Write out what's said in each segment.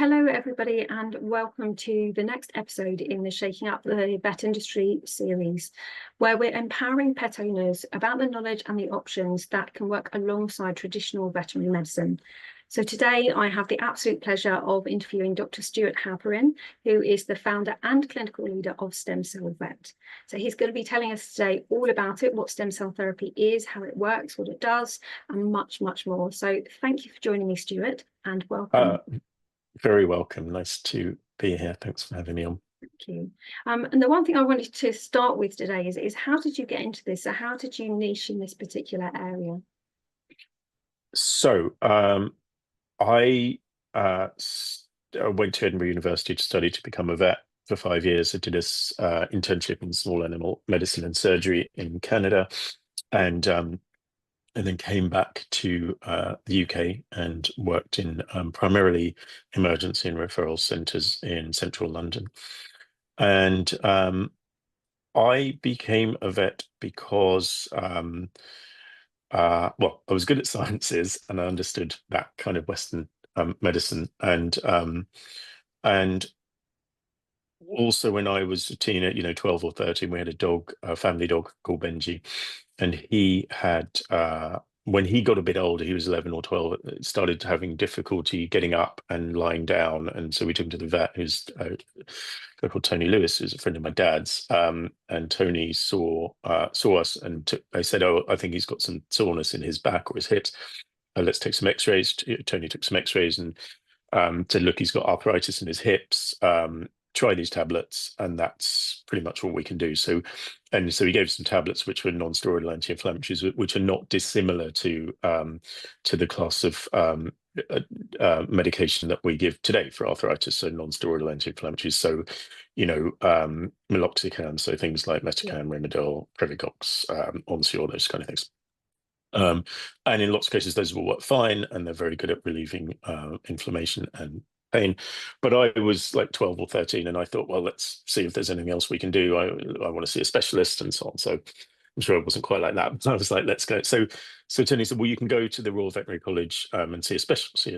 Hello everybody, and welcome to the next episode in the Shaking Up the Vet Industry series, where we're empowering pet owners about the knowledge and the options that can work alongside traditional veterinary medicine. So today I have the absolute pleasure of interviewing Dr. Stewart Halperin, who is the founder and clinical leader of Stem Cell Vet. So he's going to be telling us today all about it, what stem cell therapy is, how it works, what it does, and much, much more. So thank you for joining me, Stewart, and welcome. Very welcome. Nice to be here. Thanks for having me on. Thank you. And the one thing I wanted to start with today is how did you get into this? So how did you niche in this particular area? So I went to Edinburgh University to study to become a vet for 5 years. I did this internship in small animal medicine and surgery in Canada, and then came back to the UK and worked in primarily emergency and referral centres in central London. And I became a vet because, well, I was good at sciences and I understood that kind of Western medicine. And also when I was a teenager, 12 or 13, we had a dog, a family dog called Benji. And he had, when he got a bit older, he was 11 or 12, started having difficulty getting up and lying down. And so we took him to the vet, who's a guy called Tony Lewis, who's a friend of my dad's. And Tony saw us and they said, "Oh, I think he's got some soreness in his back or his hips. Let's take some x-rays." Tony took some x-rays and said, "Look, he's got arthritis in his hips. Try these tablets," and that's pretty much all we can do. So he gave us some tablets which were non-steroidal anti-inflammatories, which are not dissimilar to the class of medication that we give today for arthritis, so non-steroidal anti-inflammatories. So, meloxicam, so things like Metacam, Rimadyl, Previcox, Onsior, those kind of things. And in lots of cases, those will work fine, and they're very good at relieving inflammation and pain. But I was like 12 or 13, and I thought, well, let's see if there's anything else we can do. I want to see a specialist and so on. So I'm sure it wasn't quite like that. But I was like, let's go. So Tony said, well, you can go to the Royal Veterinary College and see a specialist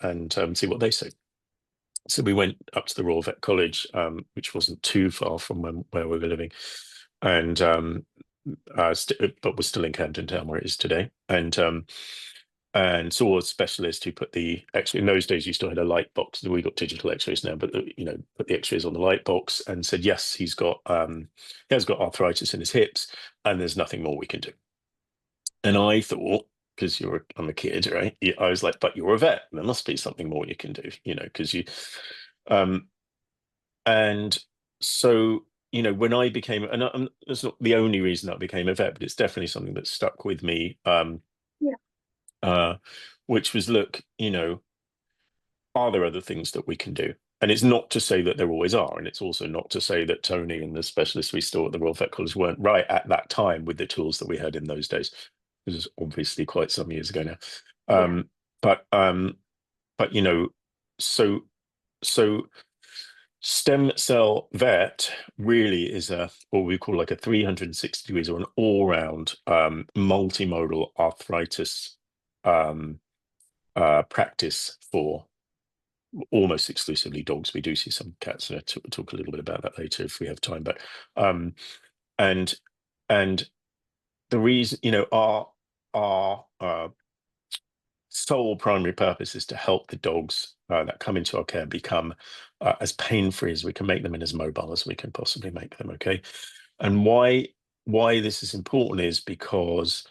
and see what they say. So we went up to the Royal Vet College, which wasn't too far from where we were living, and but we're still in Camden Town where it is today, and saw a specialist who put the X-ray. In those days, you still had a light box. We got digital X-rays now, but put the X-rays on the light box and said, yes, he has got arthritis in his hips, and there's nothing more we can do. And I thought, because I'm a kid, right? I was like, but you're a vet. There must be something more you can do, because you. And so, when I became, and it's not the only reason that I became a vet, but it's definitely something that stuck with me. Which was, look, are there other things that we can do? And it's not to say that there always are, and it's also not to say that Tony and the specialists we saw at the Royal Vet College weren't right at that time with the tools that we had in those days. This is obviously quite some years ago now. But so Stem Cell Vet really is what we call like a 360 degrees or an all-round multimodal arthritis practice for almost exclusively dogs. We do see some cats, and I'll talk a little bit about that later if we have time. But and the reason, our sole primary purpose is to help the dogs that come into our care become as pain-free as we can make them and as mobile as we can possibly make them. Okay, and why this is important is because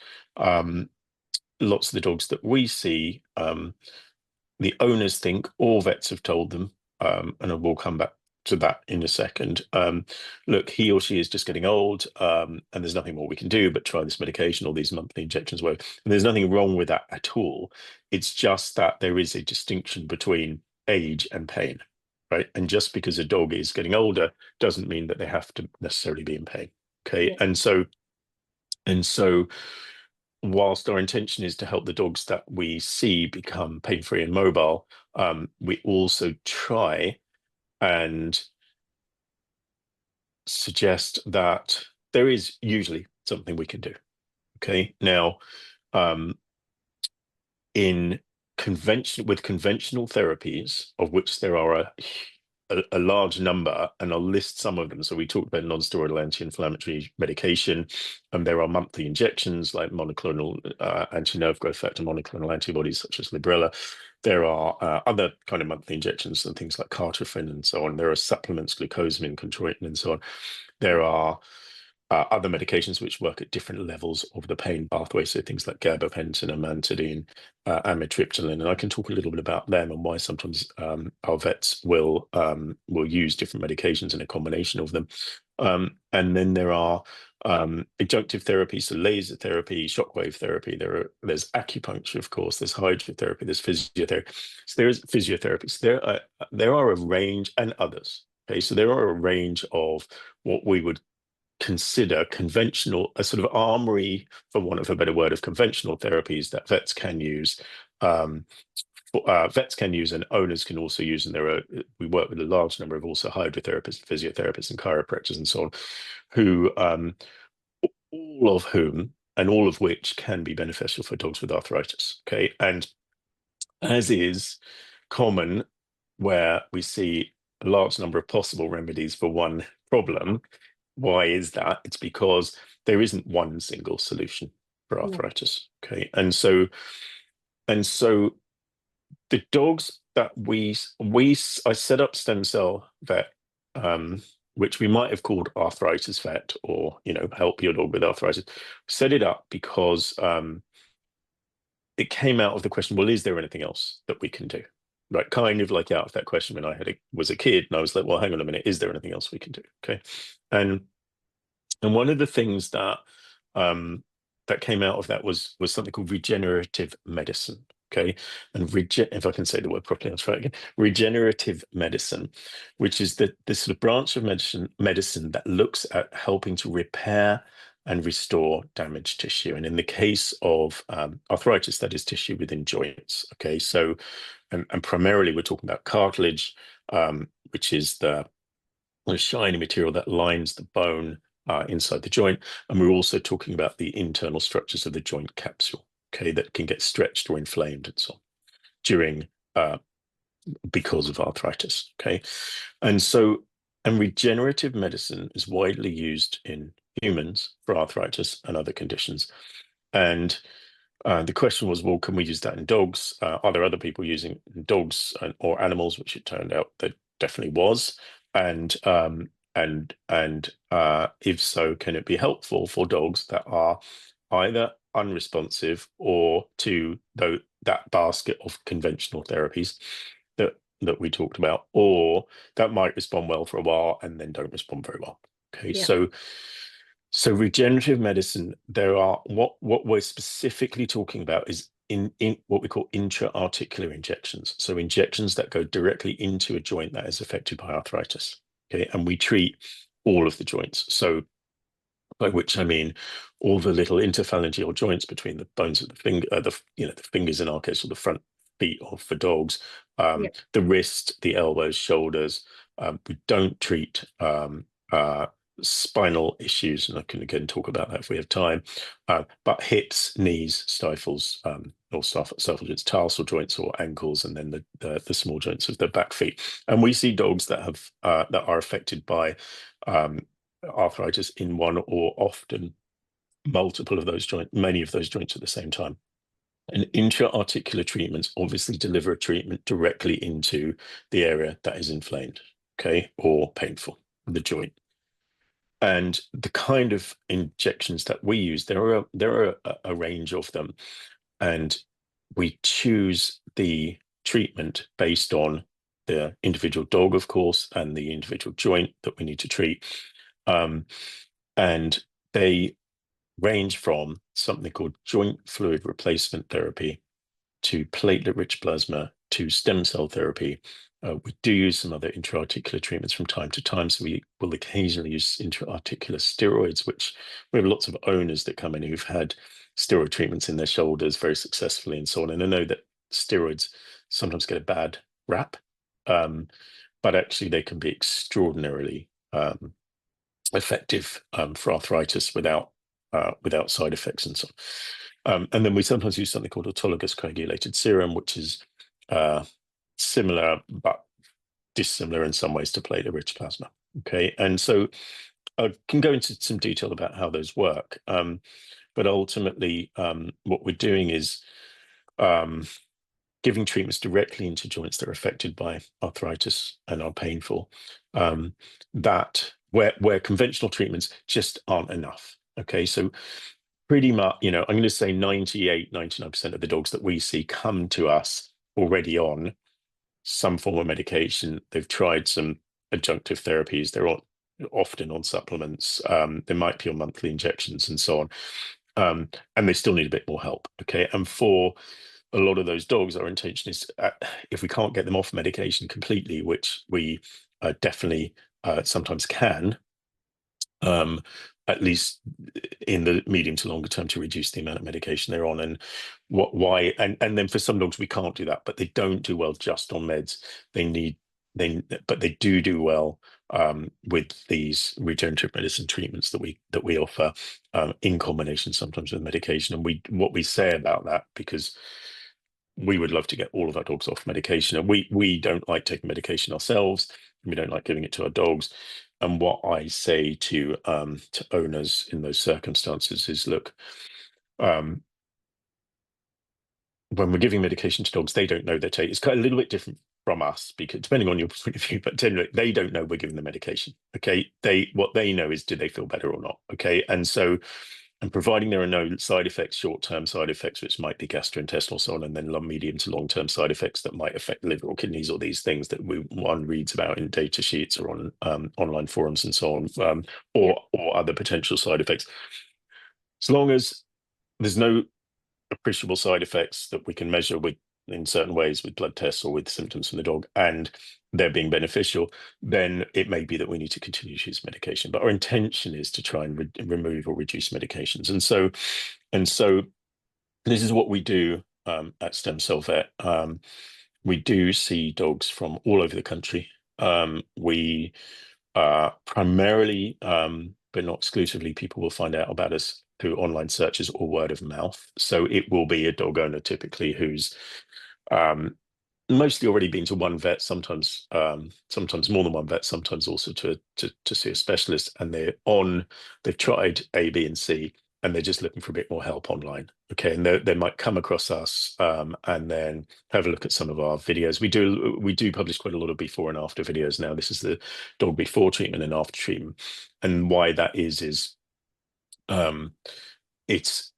lots of the dogs that we see, the owners think, all vets have told them, and I will come back to that in a second, look, he or she is just getting old, and there's nothing more we can do but try this medication or these monthly injections work. And there's nothing wrong with that at all. It's just that there is a distinction between age and pain, right? And just because a dog is getting older doesn't mean that they have to necessarily be in pain. Okay. And so whilst our intention is to help the dogs that we see become pain-free and mobile, we also try and suggest that there is usually something we can do. Okay, now in conventional therapies, of which there are a large number, and I'll list some of them. So we talked about non-steroidal anti-inflammatory medication, and there are monthly injections like monoclonal anti-nerve growth factor monoclonal antibodies such as Librela. There are other kind of monthly injections and things like Cartrophin and so on. There are supplements, glucosamine, chondroitin, and so on. There are other medications which work at different levels of the pain pathway, so things like gabapentin, amantadine, amitriptyline, and I can talk a little bit about them and why sometimes our vets will use different medications in a combination of them. And then there are adjunctive therapies, so laser therapy, shockwave therapy. There's acupuncture, of course. There's hydrotherapy. There's physiotherapy. So there's physiotherapy. So there are a range, and others. Okay, so there are a range of what we would consider conventional, a sort of armory, for want of a better word, of conventional therapies that vets can use. Vets can use, and owners can also use, and we work with a large number of also hydrotherapists, physiotherapists, and chiropractors, and so on, who all of whom and all of which can be beneficial for dogs with arthritis. Okay, and as is common, where we see a large number of possible remedies for one problem. Why is that? It's because there isn't one single solution for arthritis. Okay, and so the dogs that I set up Stem Cell Vet, which we might have called Arthritis Vet, or help your dog with arthritis. Set it up because it came out of the question, well, is there anything else that we can do? Right, kind of like out of that question when I was a kid, and I was like, well, hang on a minute, is there anything else we can do? Okay, and one of the things that that came out of that was something called regenerative medicine. Okay, and if I can say the word properly, I'll try it again. Regenerative medicine, which is the sort of branch of medicine that looks at helping to repair and restore damaged tissue. And in the case of arthritis, that is tissue within joints. Okay, so and primarily we're talking about cartilage, which is the shiny material that lines the bone inside the joint. And we're also talking about the internal structures of the joint capsule, okay, that can get stretched or inflamed and so on during because of arthritis. Okay, and regenerative medicine is widely used in humans for arthritis and other conditions. And the question was, well, can we use that in dogs? Are there other people using dogs or animals? Which it turned out there definitely was. And if so, can it be helpful for dogs that are either unresponsive or to that basket of conventional therapies that we talked about, or that might respond well for a while and then don't respond very well? Okay, yeah. So regenerative medicine, there are what we're specifically talking about is in what we call intra-articular injections. So injections that go directly into a joint that is affected by arthritis. Okay, and we treat all of the joints. So by which I mean all the little interphalangeal joints between the bones of the finger, the fingers in our case, or the front feet, or for dogs, the wrist, the elbows, shoulders. We don't treat spinal issues, and I can again talk about that if we have time, but hips, knees, stifles, or stifle joints, tarsal joints or ankles, and then the small joints of the back feet. And we see dogs that have that are affected by arthritis in one or often multiple of those joints, many of those joints at the same time. And intra-articular treatments obviously deliver a treatment directly into the area that is inflamed, okay, or painful, the joint. And the kind of injections that we use, there are a range of them, and we choose the treatment based on the individual dog, of course, and the individual joint that we need to treat. And they range from something called joint fluid replacement therapy to platelet-rich plasma to stem cell therapy. We do use some other intra-articular treatments from time to time. So we will occasionally use intra-articular steroids, which we have lots of owners that come in who've had steroid treatments in their shoulders very successfully and so on. And I know that steroids sometimes get a bad rap, but actually they can be extraordinarily effective for arthritis without side effects and so on. And then we sometimes use something called autologous coagulated serum, which is similar but dissimilar in some ways to platelet-rich plasma. Okay, and so I can go into some detail about how those work, but ultimately, what we're doing is giving treatments directly into joints that are affected by arthritis and are painful, that where conventional treatments just aren't enough. Okay, so pretty much, I'm going to say 99% of the dogs that we see come to us already on some form of medication. They've tried some adjunctive therapies. They're often on supplements. They might be on monthly injections and so on. And they still need a bit more help. Okay, and for a lot of those dogs, our intention is, if we can't get them off medication completely, which we definitely sometimes can, at least in the medium to longer term, to reduce the amount of medication they're on. And why, and then for some dogs we can't do that, but they don't do well just on meds. But they do well with these regenerative medicine treatments that we offer, in combination sometimes with medication. And what we say about that, because we would love to get all of our dogs off medication, and we don't like taking medication ourselves. We don't like giving it to our dogs. And what I say to owners in those circumstances is, look, when we're giving medication to dogs, they don't know they're taking. It's kind of a little bit different from us, because depending on your point of view, but generally they don't know we're giving them medication. Okay, what they know is, do they feel better or not? Okay, and providing there are no side effects, short-term side effects, which might be gastrointestinal, so on, and then medium to long-term side effects that might affect the liver or kidneys, or these things that one reads about in data sheets or on online forums and so on, or other potential side effects. As long as there's no appreciable side effects that we can measure in certain ways with blood tests or with symptoms from the dog, and they're being beneficial, then it may be that we need to continue to use medication. But our intention is to try and remove or reduce medications. And so this is what we do at Stem Cell Vet. We do see dogs from all over the country. We primarily, but not exclusively, people will find out about us through online searches or word of mouth. So it will be a dog owner typically who's mostly already been to one vet, sometimes more than one vet, sometimes also to see a specialist, and they've tried A, B, and C, and they're just looking for a bit more help online. Okay, and they might come across us and then have a look at some of our videos. We do publish quite a lot of before and after videos now. This is the dog before treatment and after treatment, and why that is it's,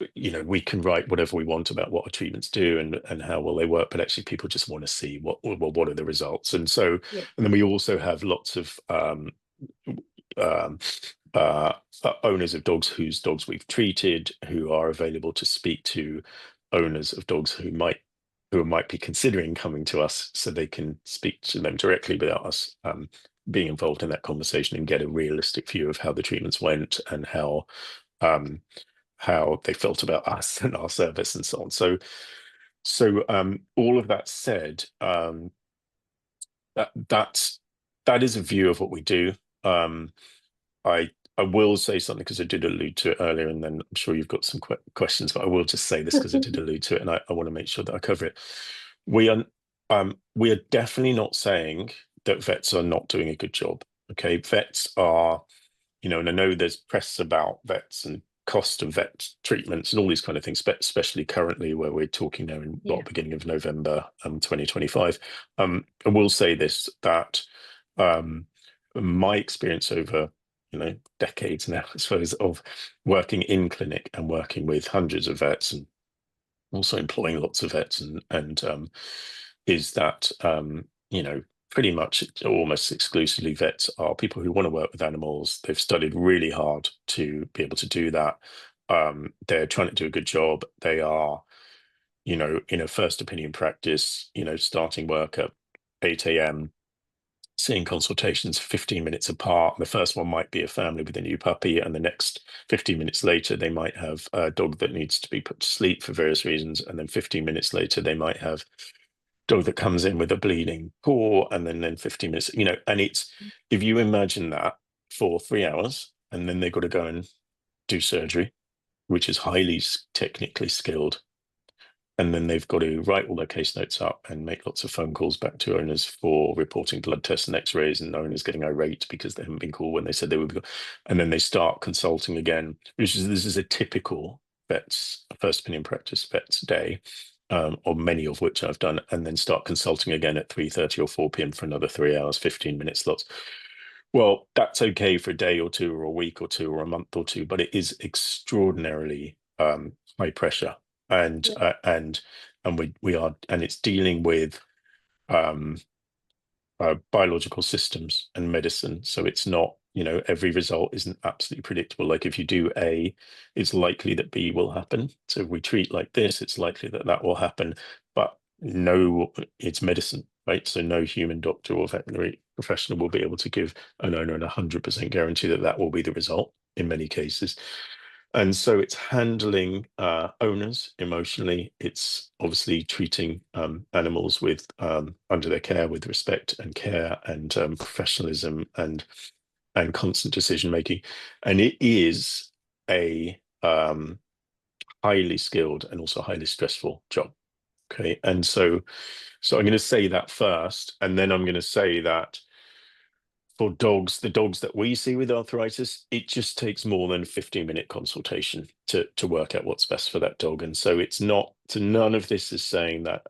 we can write whatever we want about what our treatments do and how well they work, but actually people just want to see what are the results. And so, and then we also have lots of owners of dogs whose dogs we've treated, who are available to speak to owners of dogs who might be considering coming to us, so they can speak to them directly without us being involved in that conversation, and get a realistic view of how the treatments went and how they felt about us and our service and so on. So all of that said, that is a view of what we do. I will say something, because I did allude to it earlier, and then I'm sure you've got some questions, but I will just say this because I did allude to it, and I want to make sure that I cover it. We are definitely not saying that vets are not doing a good job. Okay, vets are, and I know there's press about vets and cost of vet treatments and all these kind of things, especially currently where we're talking now in beginning of November 2025. I will say this, that my experience over decades now, I suppose, of working in clinic and working with hundreds of vets and also employing lots of vets, and is that pretty much almost exclusively vets are people who want to work with animals. They've studied really hard to be able to do that. They're trying to do a good job. They are, in a first opinion practice, starting work at 8 a.m., seeing consultations 15 minutes apart. The first one might be a family with a new puppy, and the next 15 minutes later, they might have a dog that needs to be put to sleep for various reasons. And then 15 minutes later, they might have dog that comes in with a bleeding paw, and then 15 minutes, and it's, if you imagine that for 3 hours, and then they've got to go and do surgery, which is highly technically skilled. And then they've got to write all their case notes up and make lots of phone calls back to owners for reporting blood tests and x-rays, and owners getting irate because they haven't been called when they said they would be. And then they start consulting again, this is a typical first opinion practice vet's day, or many of which I've done, and then start consulting again at 3:30 or 4 p.m. for another 3 hours, 15-minute slots. Well, that's okay for a day or two or a week or two or a month or two, but it is extraordinarily high pressure. And we are, and it's dealing with biological systems and medicine. So it's not, every result isn't absolutely predictable. Like if you do A, it's likely that B will happen. So if we treat like this, it's likely that that will happen. But no, it's medicine, right? So no human doctor or veterinary professional will be able to give an owner an 100% guarantee that that will be the result in many cases. And so it's handling owners emotionally. It's obviously treating animals with under their care with respect and care and professionalism and constant decision making. And it is a highly skilled and also highly stressful job. Okay, and so I'm going to say that first, and then I'm going to say that for dogs, the dogs that we see with arthritis, it just takes more than a 15-minute consultation to work out what's best for that dog. And so it's not, so none of this is saying that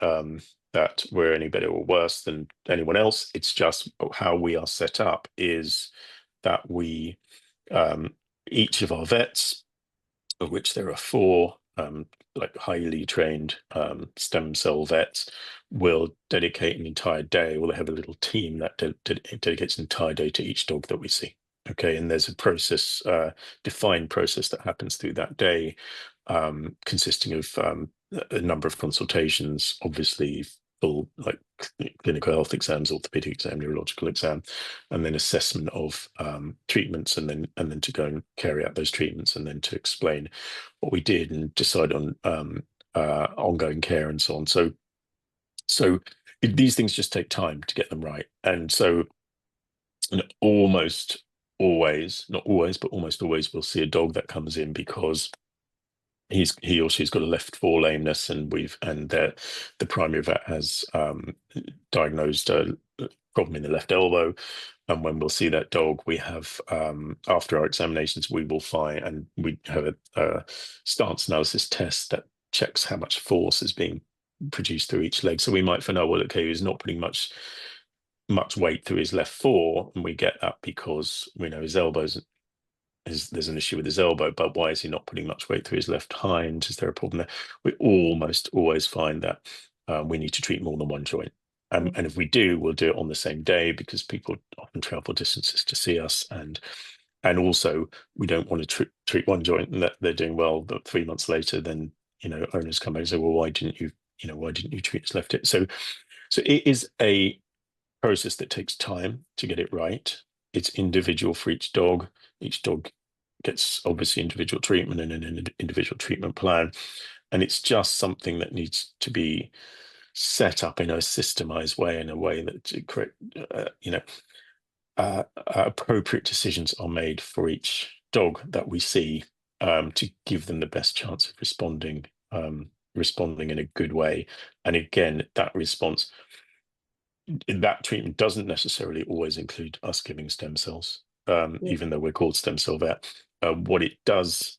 that we're any better or worse than anyone else. It's just how we are set up is that we, each of our vets, of which there are 4, like highly trained stem cell vets, will dedicate an entire day, or they have a little team that dedicates an entire day to each dog that we see. Okay, and there's a process, defined process that happens through that day, consisting of a number of consultations, obviously full like clinical health exams, orthopedic exam, neurological exam, and then assessment of treatments, and then to go and carry out those treatments, and then to explain what we did and decide on ongoing care and so on. So these things just take time to get them right, and so almost always, not always, but almost always, we'll see a dog that comes in because he or she's got a left fore lameness, and the primary vet has diagnosed a problem in the left elbow. And when we'll see that dog, we have after our examinations, we will find, and we have a stance analysis test that checks how much force is being produced through each leg. So we might find out, well, okay, he's not putting much weight through his left fore, and we get that because we know his elbows. There's an issue with his elbow, but why is he not putting much weight through his left hind? Is there a problem there? We almost always find that we need to treat more than one joint. And if we do, we'll do it on the same day, because people often travel distances to see us. And also, we don't want to treat one joint and that they're doing well, but 3 months later, then, owners come back and say, well, why didn't you treat his left hip? So it is a process that takes time to get it right. It's individual for each dog. Each dog gets obviously individual treatment and an individual treatment plan. And it's just something that needs to be set up in a systemized way, in a way that appropriate decisions are made for each dog that we see, to give them the best chance of responding in a good way. And again, that treatment doesn't necessarily always include us giving stem cells, even though we're called stem cell vet. What it does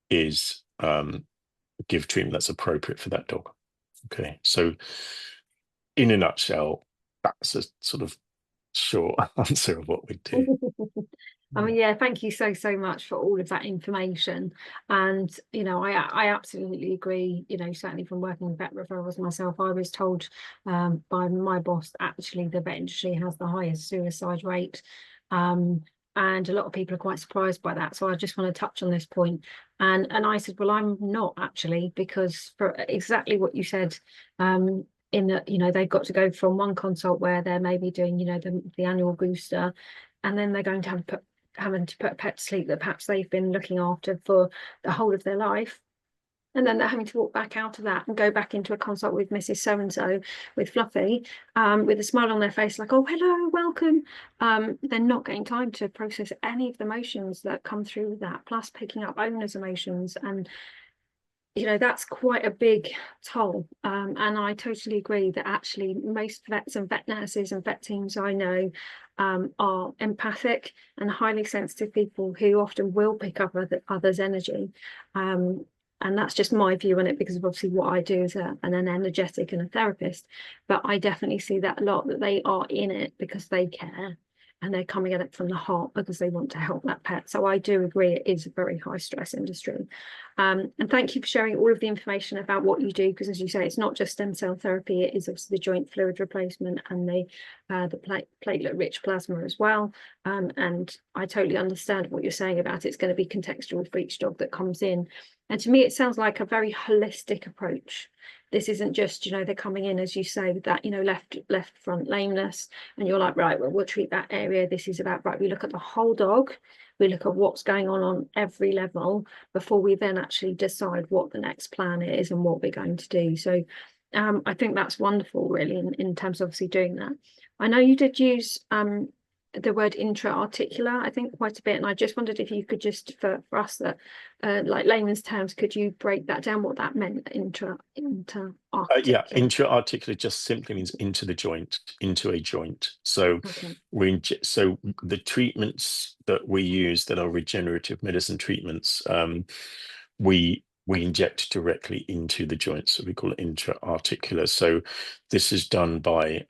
is give treatment that's appropriate for that dog. Okay, so in a nutshell, that's a sort of short answer of what we do. I mean, yeah, thank you so much for all of that information. And, I absolutely agree, certainly from working with vet referrals myself, I was told by my boss, actually, the vet industry has the highest suicide rate. And a lot of people are quite surprised by that. So I just want to touch on this point. And I said, well, I'm not actually, because for exactly what you said, in that, they've got to go from one consult where they're maybe doing, the annual booster, and then they're going to having to put a pet to sleep that perhaps they've been looking after for the whole of their life. And then they're having to walk back out of that and go back into a consult with Mrs. So-and-so with Fluffy, with a smile on their face, like, oh, hello, welcome. They're not getting time to process any of the emotions that come through with that, plus picking up owners' emotions. And, you know, that's quite a big toll. And I totally agree that actually most vets and vet nurses and vet teams I know are empathic and highly sensitive people who often will pick up others' energy. And that's just my view on it, because of obviously what I do as an energetic and a therapist. But I definitely see that a lot, that they are in it because they care, and they're coming at it from the heart because they want to help that pet. So I do agree it is a very high stress industry. And thank you for sharing all of the information about what you do, because as you say, it's not just stem cell therapy, it is obviously the joint fluid replacement and the platelet-rich plasma as well. And I totally understand what you're saying about it's going to be contextual for each dog that comes in. And to me, it sounds like a very holistic approach. This isn't just, you know, they're coming in, as you say, with that, you know, left front lameness, and you're like, right, well, we'll treat that area. This is about, right, we look at the whole dog, we look at what's going on every level before we then actually decide what the next plan is and what we're going to do. So I think that's wonderful, really, in terms of obviously doing that. I know you did use the word intra-articular, I think, quite a bit, and I just wondered if you could just, for us that like layman's terms, could you break that down, what that meant, intra-articular? Yeah, intra-articular just simply means into the joint, into a joint. So Okay. so the treatments that we use that are regenerative medicine treatments, we inject directly into the joint, so we call it intra-articular. So this is done by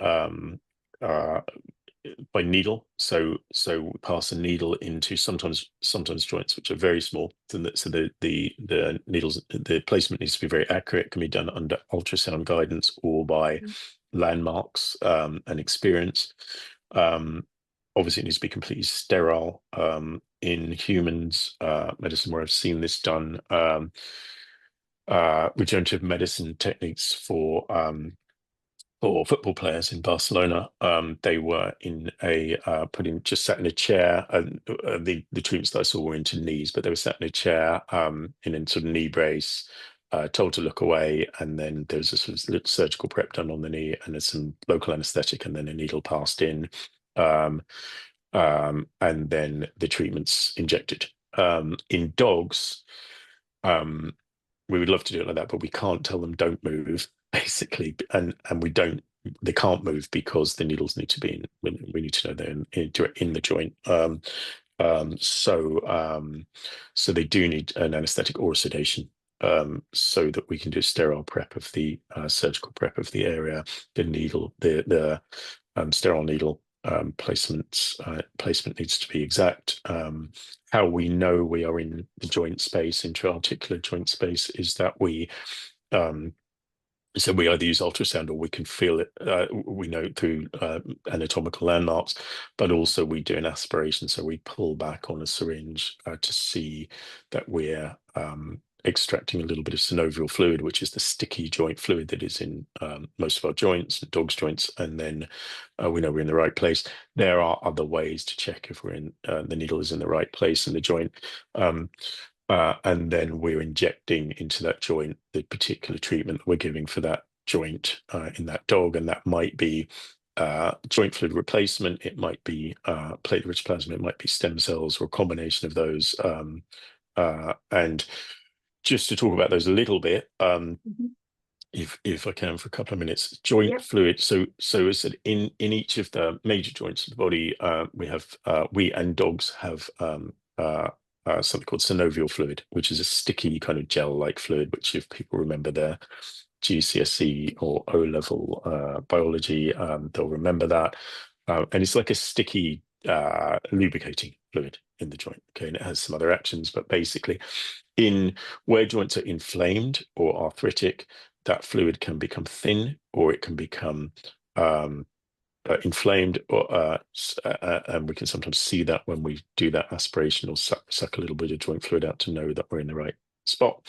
needle. So we pass a needle into sometimes joints which are very small. So the needles, the placement needs to be very accurate. It can be done under ultrasound guidance or by landmarks and experience. Obviously, it needs to be completely sterile. In humans medicine, where I've seen this done, regenerative medicine techniques for football players in Barcelona. They were in a just sat in a chair, and the treatments that I saw were into knees, but they were sat in a chair in a sort of knee brace, told to look away, and then there was a sort of surgical prep done on the knee, and there's some local anaesthetic, and then a needle passed in, and then the treatments injected. In dogs, we would love to do it like that, but we can't tell them don't move, basically, and they can't move because the needles need to be in. We need to know they're in the joint. So they do need an anaesthetic or a sedation, so that we can do sterile prep of the surgical prep of the area. The needle, the sterile needle placement needs to be exact. How we know we are in the joint space, intra-articular joint space, is that we either use ultrasound or we can feel it. We know through anatomical landmarks, but also we do an aspiration. So we pull back on a syringe to see that we're extracting a little bit of synovial fluid, which is the sticky joint fluid that is in most of our joints, dogs' joints, and then we know we're in the right place. There are other ways to check if we're in the needle is in the right place in the joint. And then we're injecting into that joint the particular treatment that we're giving for that joint in that dog, and that might be joint fluid replacement, it might be platelet-rich plasma, it might be stem cells, or a combination of those. And just to talk about those a little bit, if I can, for a couple of minutes, joint fluid. So as I said, in each of the major joints of the body, we and dogs have something called synovial fluid, which is a sticky kind of gel-like fluid, which, if people remember their GCSE or O-level biology, they'll remember that. And it's like a sticky lubricating fluid in the joint. Okay, and it has some other actions, but basically, in where joints are inflamed or arthritic, that fluid can become thin, or it can become inflamed, or and we can sometimes see that when we do that aspiration or suck a little bit of joint fluid out to know that we're in the right spot.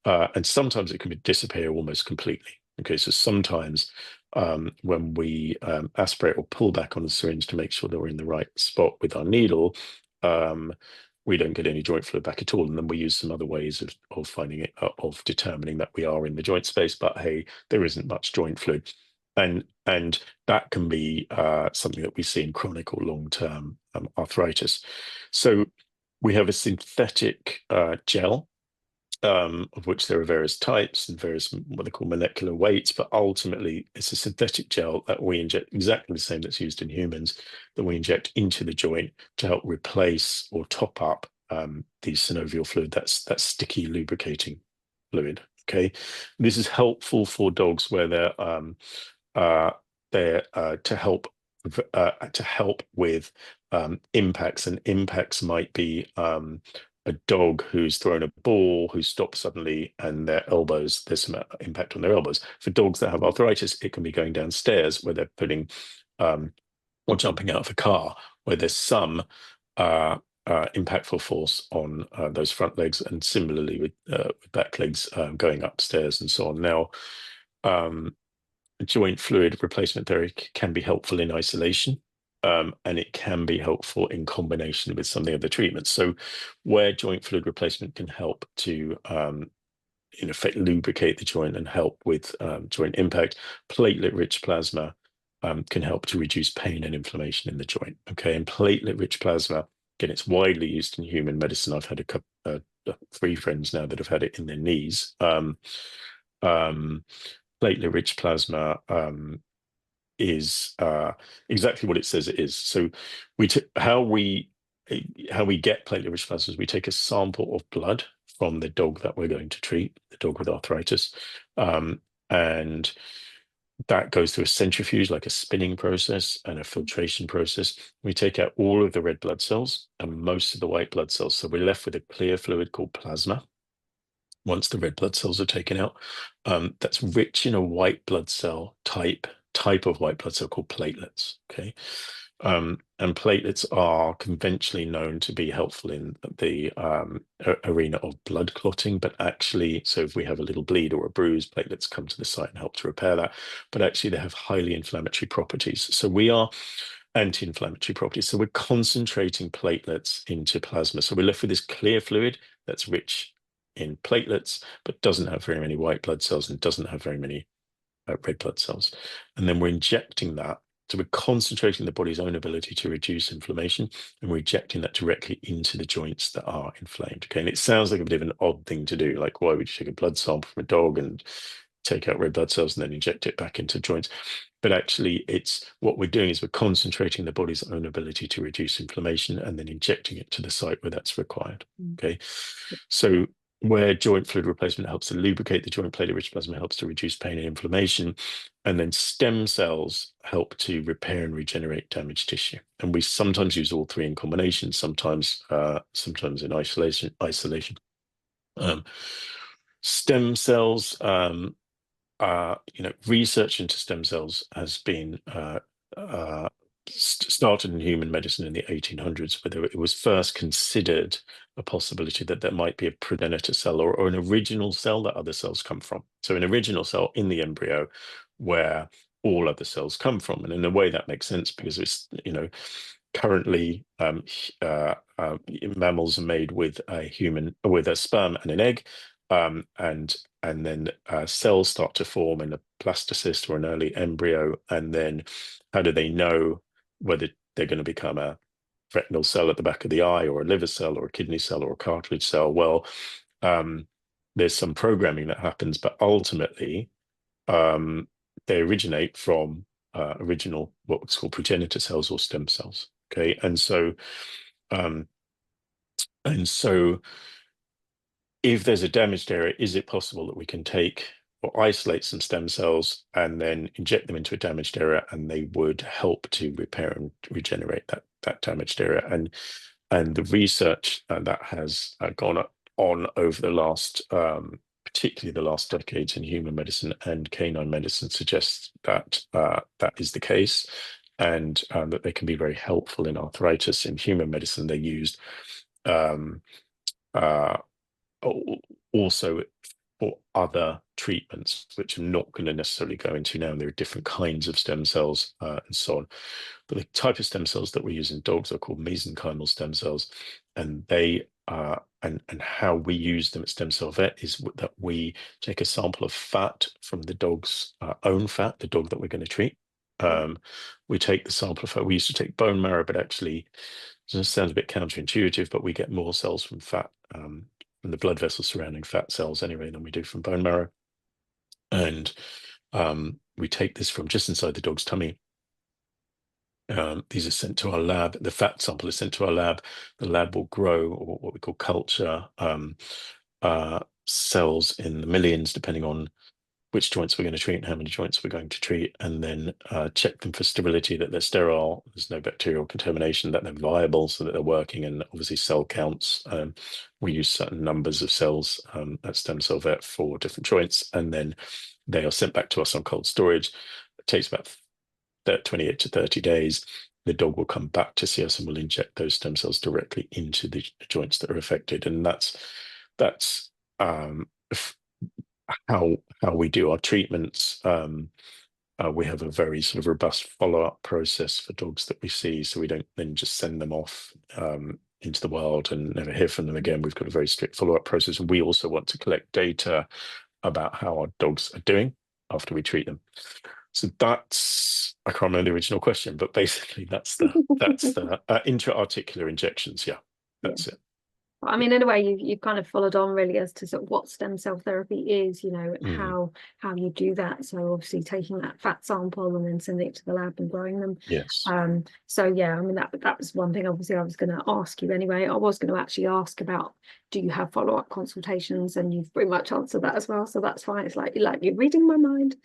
And sometimes it can disappear almost completely. Okay, so sometimes when we aspirate or pull back on the syringe to make sure that we're in the right spot with our needle, we don't get any joint fluid back at all. And then we use some other ways of finding it, of determining that we are in the joint space, but hey, there isn't much joint fluid. And that can be something that we see in chronic or long-term arthritis. So we have a synthetic gel, of which there are various types and various what they call molecular weights, but ultimately it's a synthetic gel that we inject, exactly the same that's used in humans, that we inject into the joint to help replace or top up the synovial fluid, that's sticky lubricating fluid. Okay, this is helpful for dogs where they're to help with impacts, and impacts might be a dog who's thrown a ball, who stops suddenly, and their elbows, there's some impact on their elbows. For dogs that have arthritis, it can be going downstairs where they're putting or jumping out of a car, where there's some impactful force on those front legs, and similarly with back legs going upstairs and so on. Now, joint fluid replacement therapy can be helpful in isolation, and it can be helpful in combination with some of the other treatments. So where joint fluid replacement can help to, in effect, lubricate the joint and help with joint impact, platelet-rich plasma can help to reduce pain and inflammation in the joint. Okay, and platelet-rich plasma, again, it's widely used in human medicine. I've had a couple, 3 friends now that have had it in their knees. Platelet-rich plasma is exactly what it says it is. So how we get platelet-rich plasma is we take a sample of blood from the dog that we're going to treat, the dog with arthritis, and that goes through a centrifuge, like a spinning process, and a filtration process. We take out all of the red blood cells and most of the white blood cells. So we're left with a clear fluid called plasma. Once the red blood cells are taken out, that's rich in a white blood cell type of white blood cell called platelets. Okay, and platelets are conventionally known to be helpful in the arena of blood clotting, but actually, so if we have a little bleed or a bruise, platelets come to the site and help to repair that. But actually, they have highly inflammatory properties. So we are anti-inflammatory properties. So we're concentrating platelets into plasma. So we're left with this clear fluid that's rich in platelets, but doesn't have very many white blood cells and doesn't have very many red blood cells. And then we're injecting that. So we're concentrating the body's own ability to reduce inflammation, and we're injecting that directly into the joints that are inflamed. Okay, and it sounds like a bit of an odd thing to do. Like, why would you take a blood sample from a dog and take out red blood cells and then inject it back into joints? But actually, it's what we're doing is we're concentrating the body's own ability to reduce inflammation and then injecting it to the site where that's required. Okay, so where joint fluid replacement helps to lubricate the joint, platelet-rich plasma helps to reduce pain and inflammation, and then stem cells help to repair and regenerate damaged tissue. And we sometimes use all 3 in combination, sometimes in isolation. Stem cells, research into stem cells has been started in human medicine in the 1800s, where it was first considered a possibility that there might be a progenitor cell or an original cell that other cells come from. So an original cell in the embryo where all other cells come from. And in a way that makes sense, because it's, currently mammals are made with a sperm and an egg, and then cells start to form in a blastocyst or an early embryo. And then how do they know whether they're going to become a retinal cell at the back of the eye, or a liver cell, or a kidney cell, or a cartilage cell? Well, there's some programming that happens, but ultimately they originate from original, what's called progenitor cells or stem cells. Okay, and so if there's a damaged area, is it possible that we can take or isolate some stem cells and then inject them into a damaged area, and they would help to repair and regenerate that damaged area? And the research that has gone on over the last, particularly the last decades in human medicine and canine medicine, suggests that that is the case, and that they can be very helpful in arthritis. In human medicine, they're used also for other treatments, which I'm not going to necessarily go into now. There are different kinds of stem cells and so on. But the type of stem cells that we use in dogs are called mesenchymal stem cells, and they and how we use them at Stem Cell Vet is that we take a sample of fat from the dog's own fat, the dog that we're going to treat. We take the sample of fat. We used to take bone marrow, but actually, it sounds a bit counterintuitive, but we get more cells from fat, from the blood vessels surrounding fat cells anyway, than we do from bone marrow. And we take this from just inside the dog's tummy. These are sent to our lab. The fat sample is sent to our lab. The lab will grow, or what we call culture, cells in the millions, depending on which joints we're going to treat and how many joints we're going to treat, and then check them for sterility, that they're sterile, there's no bacterial contamination, that they're viable, so that they're working, and obviously cell counts. We use certain numbers of cells at Stem Cell Vet for different joints, and then they are sent back to us on cold storage. It takes about 28 to 30 days. The dog will come back to see us and we'll inject those stem cells directly into the joints that are affected. And that's how we do our treatments. We have a very sort of robust follow-up process for dogs that we see, so we don't then just send them off into the wild and never hear from them again. We've got a very strict follow-up process, and we also want to collect data about how our dogs are doing after we treat them. So that's, I can't remember the original question, but basically that's the intra-articular injections. Yeah, that's it. I mean, in a way, you've kind of followed on really as to sort of what stem cell therapy is, you know, how you do that. So obviously taking that fat sample and then sending it to the lab and growing them. Yes. So yeah, I mean, that was one thing obviously I was going to ask you anyway. I was going to actually ask about, do you have follow-up consultations? And you've pretty much answered that as well. So that's fine. It's like you're reading my mind.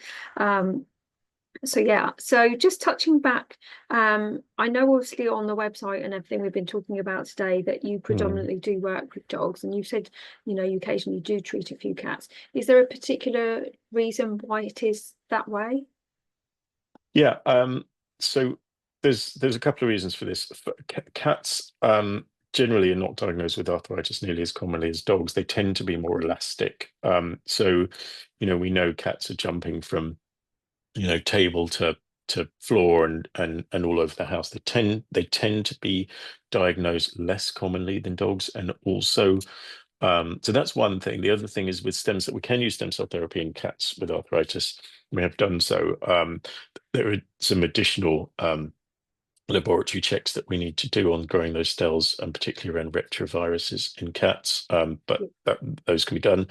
So yeah, so just touching back, I know obviously on the website and everything we've been talking about today that you predominantly do work with dogs, and you said, you know, you occasionally do treat a few cats. Is there a particular reason why it is that way? Yeah, so there's a couple of reasons for this. Cats generally are not diagnosed with arthritis nearly as commonly as dogs. They tend to be more elastic. So, you know, we know cats are jumping from, you know, table to floor and all over the house. They tend to be diagnosed less commonly than dogs, and also so that's one thing. The other thing is with stem cell, we can use stem cell therapy in cats with arthritis. We have done so. There are some additional laboratory checks that we need to do on growing those cells, and particularly around retroviruses in cats. But those can be done.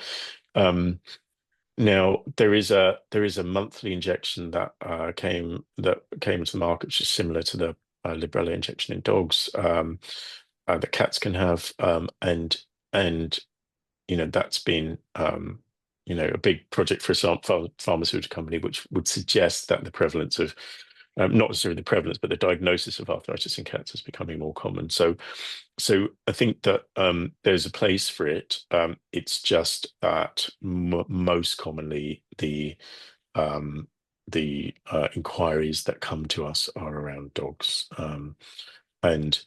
Now there is a monthly injection that came to the market, which is similar to the Librela injection in dogs, that cats can have, and you know, that's been you know, a big project for a pharmaceutical company, which would suggest that the prevalence of not necessarily the prevalence, but the diagnosis of arthritis in cats is becoming more common. So I think that there's a place for it. It's just that most commonly the inquiries that come to us are around dogs, and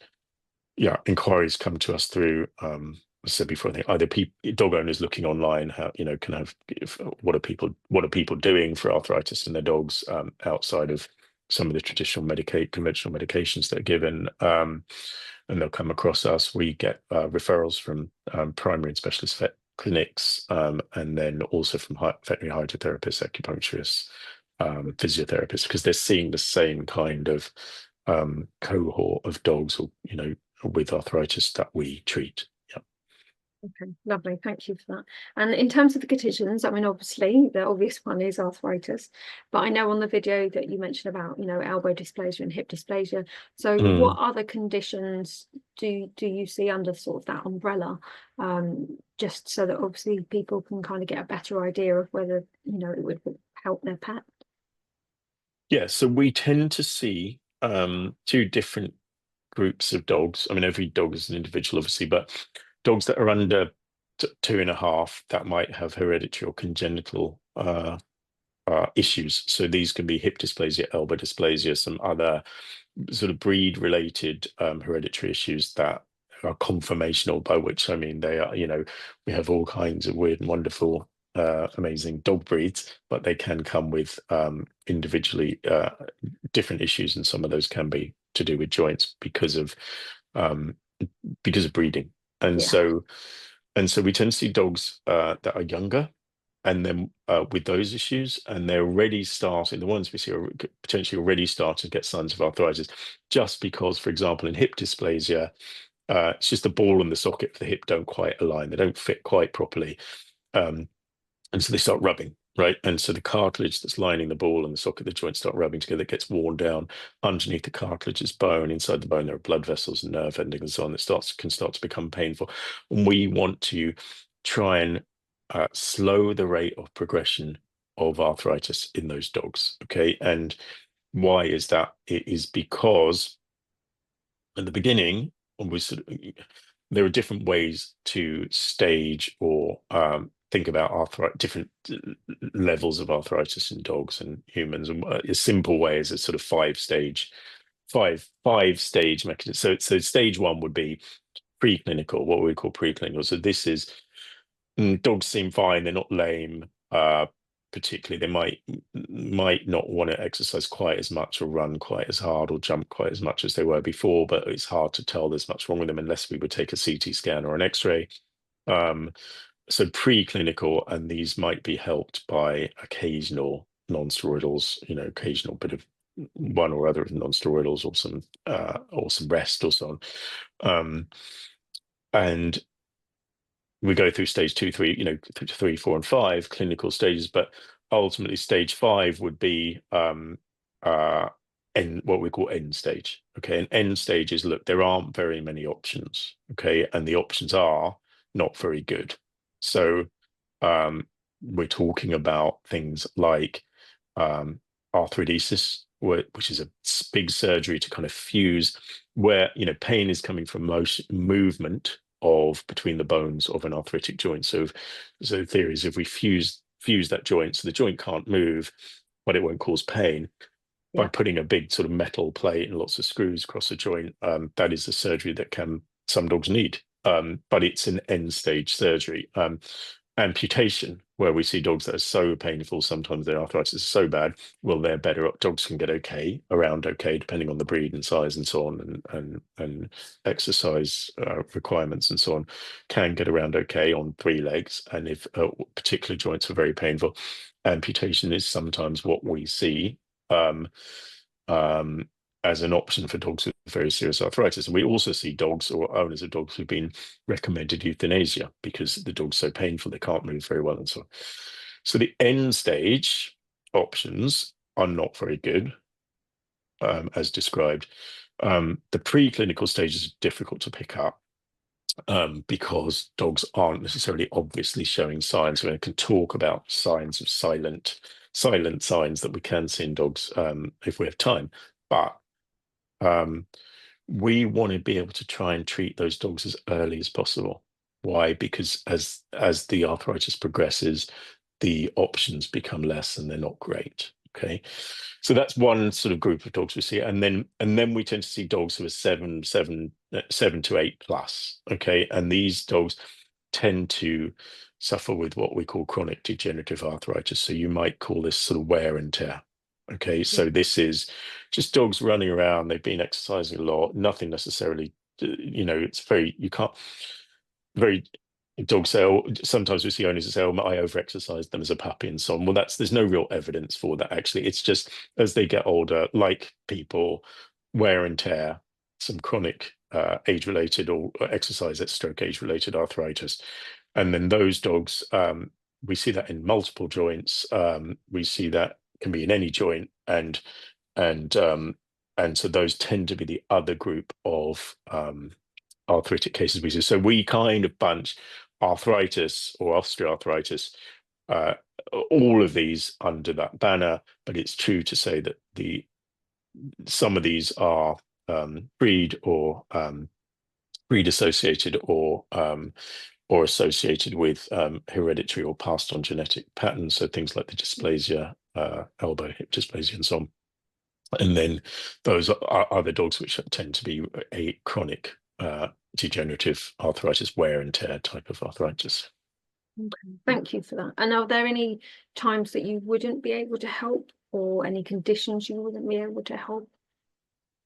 yeah, inquiries come to us through. I said before, I think either dog owners looking online, how, you know, what are people doing for arthritis in their dogs outside of some of the traditional conventional medications that are given, and they'll come across us. We get referrals from primary and specialist vet clinics, and then also from veterinary hydrotherapists, acupuncturists, physiotherapists, because they're seeing the same kind of cohort of dogs, or, you know, with arthritis that we treat. Okay, lovely. Thank you for that. And in terms of the conditions, I mean, obviously the obvious one is arthritis, but I know on the video that you mentioned about, you know, elbow dysplasia and hip dysplasia. So what other conditions do you see under sort of that umbrella? Just so that obviously people can kind of get a better idea of whether, you know, it would help their pet. Yeah, so we tend to see two different groups of dogs. I mean, every dog is an individual, obviously, but dogs that are under 2.5 that might have hereditary or congenital issues. So these can be hip dysplasia, elbow dysplasia, some other sort of breed-related hereditary issues that are conformational, by which I mean they are, you know, we have all kinds of weird and wonderful amazing dog breeds, but they can come with individually different issues, and some of those can be to do with joints because of breeding. And so we tend to see dogs that are younger, and then with those issues, and they're already starting, the ones we see are potentially already starting to get signs of arthritis, just because, for example, in hip dysplasia, it's just the ball and the socket for the hip don't quite align. They don't fit quite properly. And so they start rubbing, right? And so the cartilage that's lining the ball and the socket of the joint start rubbing together. It gets worn down. Underneath the cartilage is bone. Inside the bone, there are blood vessels and nerve endings and so on. It can start to become painful. And we want to try and slow the rate of progression of arthritis in those dogs, okay? And why is that? It is because at the beginning, there are different ways to stage or think about different levels of arthritis in dogs and humans. And a simple way is a sort of five stage mechanism. So stage one would be preclinical, what we call preclinical. So this is dogs seem fine, they're not lame. Particularly, they might not want to exercise quite as much or run quite as hard or jump quite as much as they were before, but it's hard to tell there's much wrong with them unless we would take a CT scan or an X-ray. So preclinical, and these might be helped by occasional non-steroidals, occasional bit of one or other of non-steroidals or some rest or so on. And we go through stage 2, 3, 3, 4, and 5 clinical stages, but ultimately stage 5 would be what we call end stage. Okay, and end stage is, look, there aren't very many options. Okay, and the options are not very good. So we're talking about things like arthrodesis, which is a big surgery to kind of fuse where pain is coming from movement of between the bones of an arthritic joint. So theory is if we fuse that joint so the joint can't move, but it won't cause pain, by putting a big sort of metal plate and lots of screws across the joint, that is the surgery that some dogs need. But it's an end stage surgery. Amputation, where we see dogs that are so painful, sometimes their arthritis is so bad, well, they're better. Dogs can get around okay, depending on the breed and size and so on, and exercise requirements and so on, can get around okay on 3 legs. And if particular joints are very painful, amputation is sometimes what we see as an option for dogs with very serious arthritis. And we also see dogs or owners of dogs who've been recommended euthanasia because the dog's so painful they can't move very well and so on. So the end stage options are not very good, as described. The preclinical stages are difficult to pick up because dogs aren't necessarily obviously showing signs. We can talk about signs of silent signs that we can see in dogs if we have time, but we want to be able to try and treat those dogs as early as possible. Why? Because as the arthritis progresses, the options become less and they're not great. Okay, so that's one sort of group of dogs we see, and then we tend to see dogs who are 7 to 8 plus. Okay, and these dogs tend to suffer with what we call chronic degenerative arthritis. So you might call this sort of wear and tear. Okay, so this is just dogs running around. They've been exercising a lot. Nothing necessarily, it's dogs say, sometimes we see owners that say, oh, I over-exercised them as a puppy and so on. Well, there's no real evidence for that, actually. It's just as they get older, like people, wear and tear, some chronic age-related or exercise at stroke age-related arthritis. And then those dogs, we see that in multiple joints. We see that can be in any joint, and so those tend to be the other group of arthritic cases we see. So we kind of bunch arthritis or osteoarthritis, all of these under that banner, but it's true to say that some of these are breed associated or associated with hereditary or passed on genetic patterns. So things like the dysplasia, elbow, hip dysplasia, and so on. And then those are other dogs which tend to be a chronic degenerative arthritis, wear and tear type of arthritis. Okay. Thank you for that. And are there any times that you wouldn't be able to help, or any conditions you wouldn't be able to help?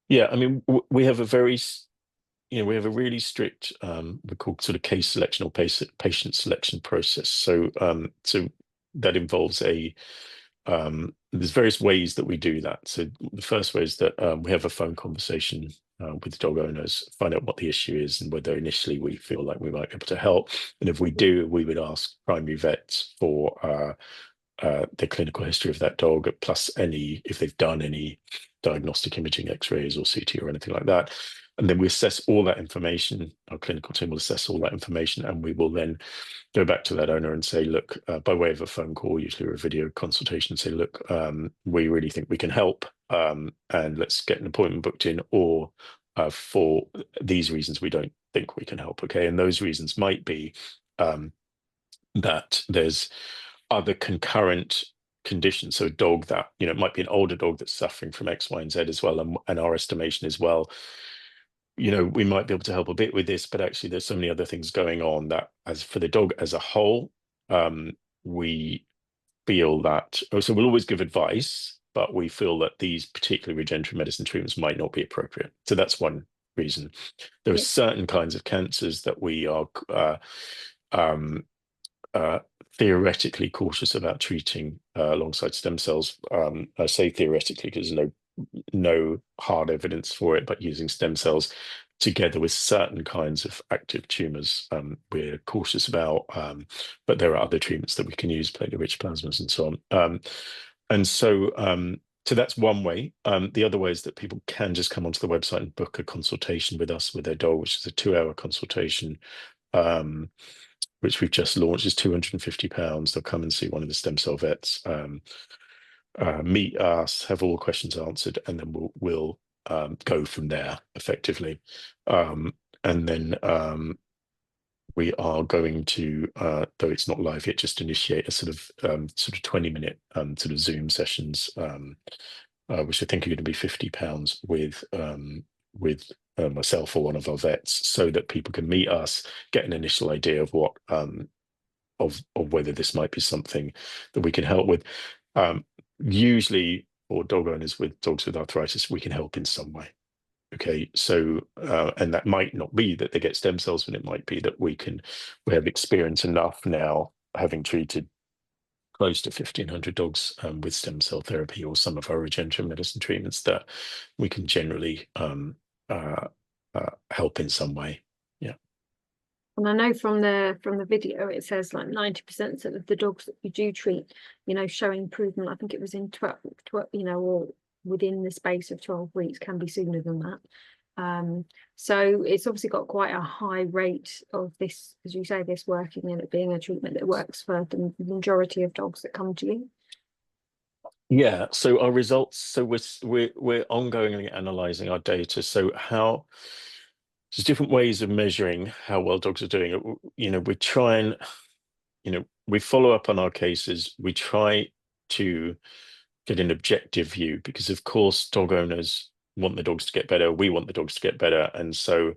Yeah, I mean, we have a very, we have a really strict, we call sort of case selection or patient selection process. So, so that involves there's various ways that we do that. So the first way is that we have a phone conversation with dog owners, find out what the issue is and whether initially we feel like we might be able to help. And if we do, we would ask primary vets for the clinical history of that dog, plus any, if they've done any diagnostic imaging, X-rays or CT or anything like that. And then we assess all that information. Our clinical team will assess all that information, and we will then go back to that owner and say, look, by way of a phone call, usually or a video consultation, say, look, we really think we can help, and let's get an appointment booked in, or for these reasons, we don't think we can help. Okay. And those reasons might be that there's other concurrent conditions. So a dog that, it might be an older dog that's suffering from X, Y, and Z as well. And our estimation is, well, we might be able to help a bit with this, but actually there's so many other things going on that, as for the dog as a whole, we feel that, so we'll always give advice, but we feel that these particular regenerative medicine treatments might not be appropriate. So that's one reason. There are certain kinds of cancers that we are theoretically cautious about treating alongside stem cells. I say theoretically because there's no hard evidence for it, but using stem cells together with certain kinds of active tumors, we're cautious about, but there are other treatments that we can use, platelet-rich plasmas and so on. And so that's one way. The other way is that people can just come onto the website and book a consultation with us with their dog, which is a 2-hour consultation, which we've just launched. Is £250. They'll come and see one of the stem cell vets, meet us, have all the questions answered, and then we'll go from there effectively. And then we are going to, though it's not live yet, just initiate a sort of 20-minute sort of Zoom sessions, which I think are going to be £50 with myself or one of our vets, so that people can meet us, get an initial idea of what of whether this might be something that we can help with. Usually for dog owners with dogs with arthritis, we can help in some way. Okay, so and that might not be that they get stem cells, but it might be that we have experience enough now, having treated close to 1,500 dogs with stem cell therapy or some of our regenerative medicine treatments, that we can generally help in some way. Yeah. And I know from the video, it says like 90% of the dogs that you do treat, show improvement. I think it was in 12, or within the space of 12 weeks, can be sooner than that. So it's obviously got quite a high rate of this, as you say, this working, and it being a treatment that works for the majority of dogs that come to you. Yeah, so our results, so we're ongoingly analysing our data. So there's different ways of measuring how well dogs are doing. We try and, we follow up on our cases. We try to get an objective view, because of course dog owners want the dogs to get better. We want the dogs to get better. And so